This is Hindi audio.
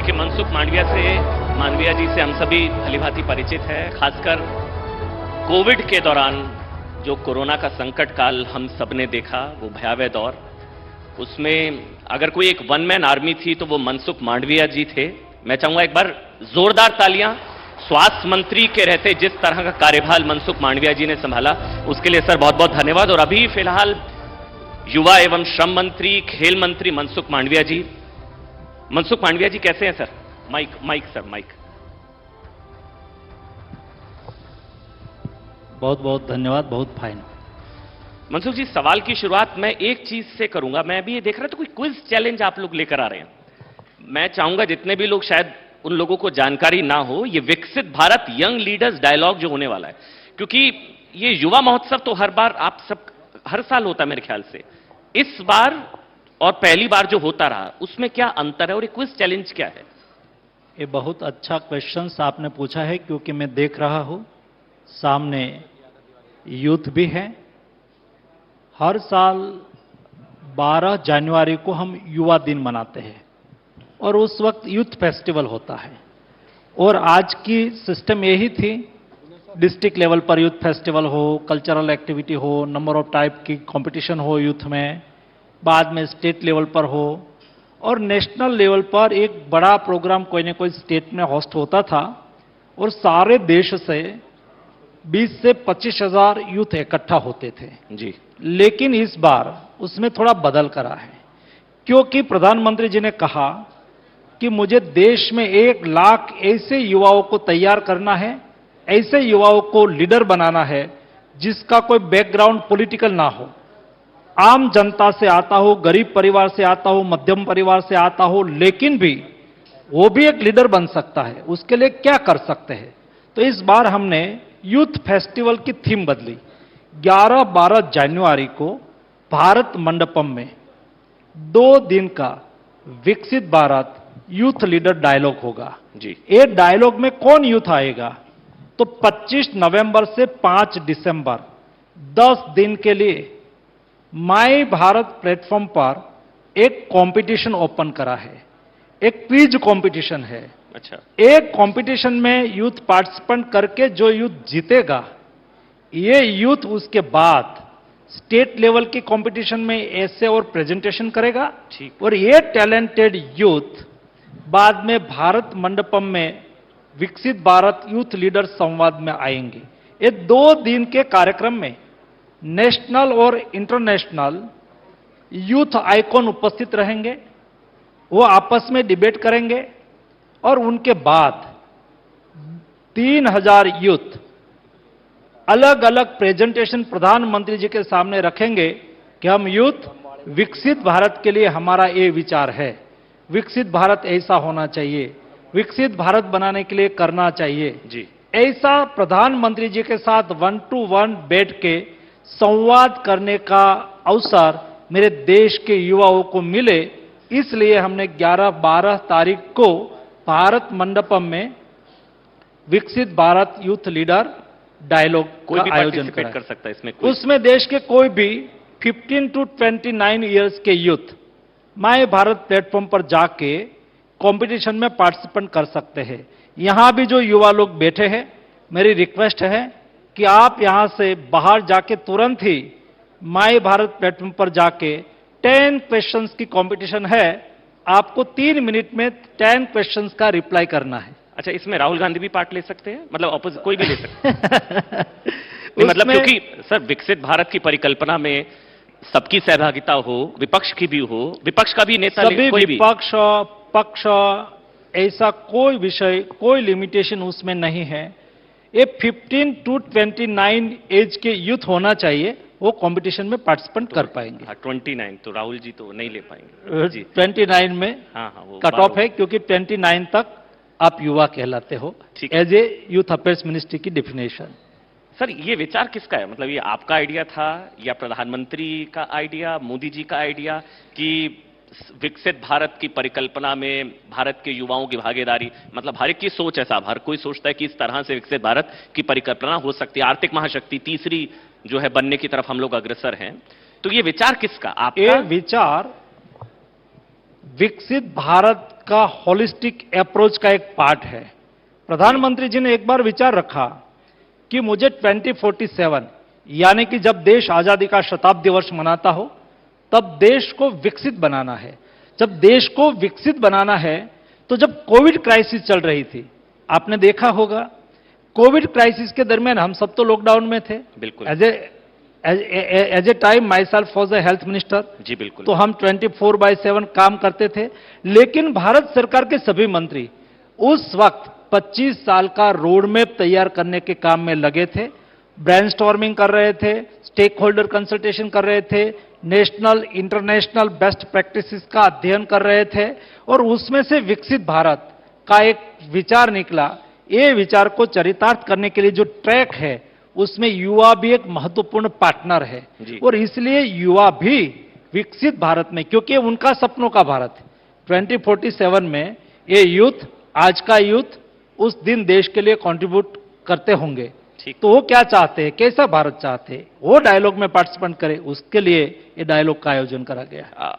देखिए, मनसुख मांडविया जी से हम सभी भलीभांति परिचित हैं। खासकर कोविड के दौरान जो कोरोना का संकट काल हम सबने देखा, वो भयावह दौर, उसमें अगर कोई एक वन मैन आर्मी थी तो वो मनसुख मांडविया जी थे। मैं चाहूंगा एक बार जोरदार तालियां। स्वास्थ्य मंत्री के रहते जिस तरह का कार्यभार मनसुख मांडविया जी ने संभाला, उसके लिए सर बहुत बहुत धन्यवाद। और अभी फिलहाल युवा एवं श्रम मंत्री, खेल मंत्री मनसुख मांडविया जी। मनसुख मांडविया जी कैसे हैं सर? Mic sir, mic. बहुत बहुत धन्यवाद, बहुत फाइन। मनसुख जी, सवाल की शुरुआत मैं एक चीज से करूंगा। मैं अभी ये देख रहा था कोई क्विज चैलेंज आप लोग लेकर आ रहे हैं। मैं चाहूंगा जितने भी लोग, शायद उन लोगों को जानकारी ना हो, ये विकसित भारत यंग लीडर्स डायलॉग जो होने वाला है, क्योंकि ये युवा महोत्सव तो हर साल होता है मेरे ख्याल से। इस बार और पहली बार जो होता रहा, उसमें क्या अंतर है और ये क्विज चैलेंज क्या है? ये बहुत अच्छा क्वेश्चन आपने पूछा है, क्योंकि मैं देख रहा हूं सामने यूथ भी है। हर साल 12 जनवरी को हम युवा दिन मनाते हैं और उस वक्त यूथ फेस्टिवल होता है। और आज की सिस्टम यही थी, डिस्ट्रिक्ट लेवल पर यूथ फेस्टिवल हो, कल्चरल एक्टिविटी हो, नंबर ऑफ टाइप की कंपटीशन हो यूथ में, बाद में स्टेट लेवल पर हो, और नेशनल लेवल पर एक बड़ा प्रोग्राम कोई न कोई स्टेट में होस्ट होता था। और सारे देश से 20 से 25 हजार यूथ इकट्ठा होते थे जी। लेकिन इस बार उसमें थोड़ा बदल करा है, क्योंकि प्रधानमंत्री जी ने कहा कि मुझे देश में 1 लाख ऐसे युवाओं को तैयार करना है, ऐसे युवाओं को लीडर बनाना है जिसका कोई बैकग्राउंड पॉलिटिकल ना हो, आम जनता से आता हो, गरीब परिवार से आता हो, मध्यम परिवार से आता हो, लेकिन भी वो भी एक लीडर बन सकता है। उसके लिए क्या कर सकते हैं? तो इस बार हमने यूथ फेस्टिवल की थीम बदली। 11-12 जनवरी को भारत मंडपम में 2 दिन का विकसित भारत यूथ लीडर डायलॉग होगा जी। ये डायलॉग में कौन यूथ आएगा? तो 25 नवंबर से 5 दिसंबर 10 दिन के लिए माई भारत प्लेटफॉर्म पर एक कंपटीशन ओपन करा है। एक क्विज कंपटीशन है। अच्छा। एक कंपटीशन में यूथ पार्टिसिपेंट करके जो यूथ जीतेगा, ये यूथ उसके बाद स्टेट लेवल की कंपटीशन में ऐसे और प्रेजेंटेशन करेगा। ठीक। और ये टैलेंटेड यूथ बाद में भारत मंडपम में विकसित भारत यूथ लीडर संवाद में आएंगे। ये 2 दिन के कार्यक्रम में नेशनल और इंटरनेशनल यूथ आइकॉन उपस्थित रहेंगे। वो आपस में डिबेट करेंगे और उनके बाद 3000 यूथ अलग अलग प्रेजेंटेशन प्रधानमंत्री जी के सामने रखेंगे कि हम यूथ विकसित भारत के लिए हमारा ये विचार है, विकसित भारत ऐसा होना चाहिए, विकसित भारत बनाने के लिए करना चाहिए जी। ऐसा प्रधानमंत्री जी के साथ 1 to 1 बैठ के संवाद करने का अवसर मेरे देश के युवाओं को मिले। इसलिए हमने 11-12 तारीख को भारत मंडपम में विकसित भारत यूथ लीडर डायलॉग का आयोजन कर सकता है इसमें। उसमें देश के कोई भी 15 to 29 इयर्स के यूथ माय भारत प्लेटफॉर्म पर जाके कंपटीशन में पार्टिसिपेंट कर सकते हैं। यहां भी जो युवा लोग बैठे हैं, मेरी रिक्वेस्ट है कि आप यहां से बाहर जाके तुरंत ही माय भारत प्लेटफॉर्म पर जाके 10 क्वेश्चंस की कंपटीशन है। आपको 3 मिनट में 10 क्वेश्चंस का रिप्लाई करना है। अच्छा, इसमें राहुल गांधी भी पार्ट ले सकते हैं? मतलब ऑपोजिट कोई भी ले सकता है? नहीं, मतलब क्योंकि सर विकसित भारत की परिकल्पना में सबकी सहभागिता हो, विपक्ष की भी हो, विपक्ष का भी नेता, सभी कोई भी विपक्ष पक्ष ऐसा कोई विषय, कोई लिमिटेशन उसमें नहीं है। ये 15 to 29 एज के यूथ होना चाहिए, वो कंपटीशन में पार्टिसिपेंट कर पाएंगे। 29 तो राहुल जी तो नहीं ले पाएंगे जी। 29 में हाँ, वो कट ऑफ है, क्योंकि 29 तक आप युवा कहलाते हो as a youth affairs ministry की डेफिनेशन। सर, ये विचार किसका है? मतलब ये आपका आइडिया था या प्रधानमंत्री का आइडिया, मोदी जी का आइडिया, कि विकसित भारत की परिकल्पना में भारत के युवाओं की भागीदारी? मतलब हर एक की सोच है साहब, हर कोई सोचता है कि इस तरह से विकसित भारत की परिकल्पना हो सकती है, आर्थिक महाशक्ति तीसरी जो है बनने की तरफ हम लोग अग्रसर हैं। तो ये विचार किसका? आपका? ये विचार विकसित भारत का होलिस्टिक अप्रोच का एक पार्ट है। प्रधानमंत्री जी ने एक बार विचार रखा कि मुझे 2047 यानी कि जब देश आजादी का शताब्दी वर्ष मनाता हो तब देश को विकसित बनाना है। जब देश को विकसित बनाना है तो जब कोविड क्राइसिस चल रही थी, आपने देखा होगा कोविड क्राइसिस के दरमियान हम सब तो लॉकडाउन में थे। बिल्कुल। As a time myself was a health minister. जी बिल्कुल। तो हम 24/7 काम करते थे, लेकिन भारत सरकार के सभी मंत्री उस वक्त 25 साल का रोड मैप तैयार करने के काम में लगे थे, ब्रेनस्टॉर्मिंग कर रहे थे, स्टेक होल्डर कंसल्टेशन कर रहे थे, नेशनल इंटरनेशनल बेस्ट प्रैक्टिसेस का अध्ययन कर रहे थे और उसमें से विकसित भारत का एक विचार निकला। ये विचार को चरितार्थ करने के लिए जो ट्रैक है उसमें युवा भी एक महत्वपूर्ण पार्टनर है और इसलिए युवा भी विकसित भारत में, क्योंकि उनका सपनों का भारत है, 2047 में ये यूथ, आज का यूथ उस दिन देश के लिए कंट्रीब्यूट करते होंगे। तो वो क्या चाहते हैं, कैसा भारत चाहते हैं, वो डायलॉग में पार्टिसिपेंट करें, उसके लिए ये डायलॉग का आयोजन करा गया है।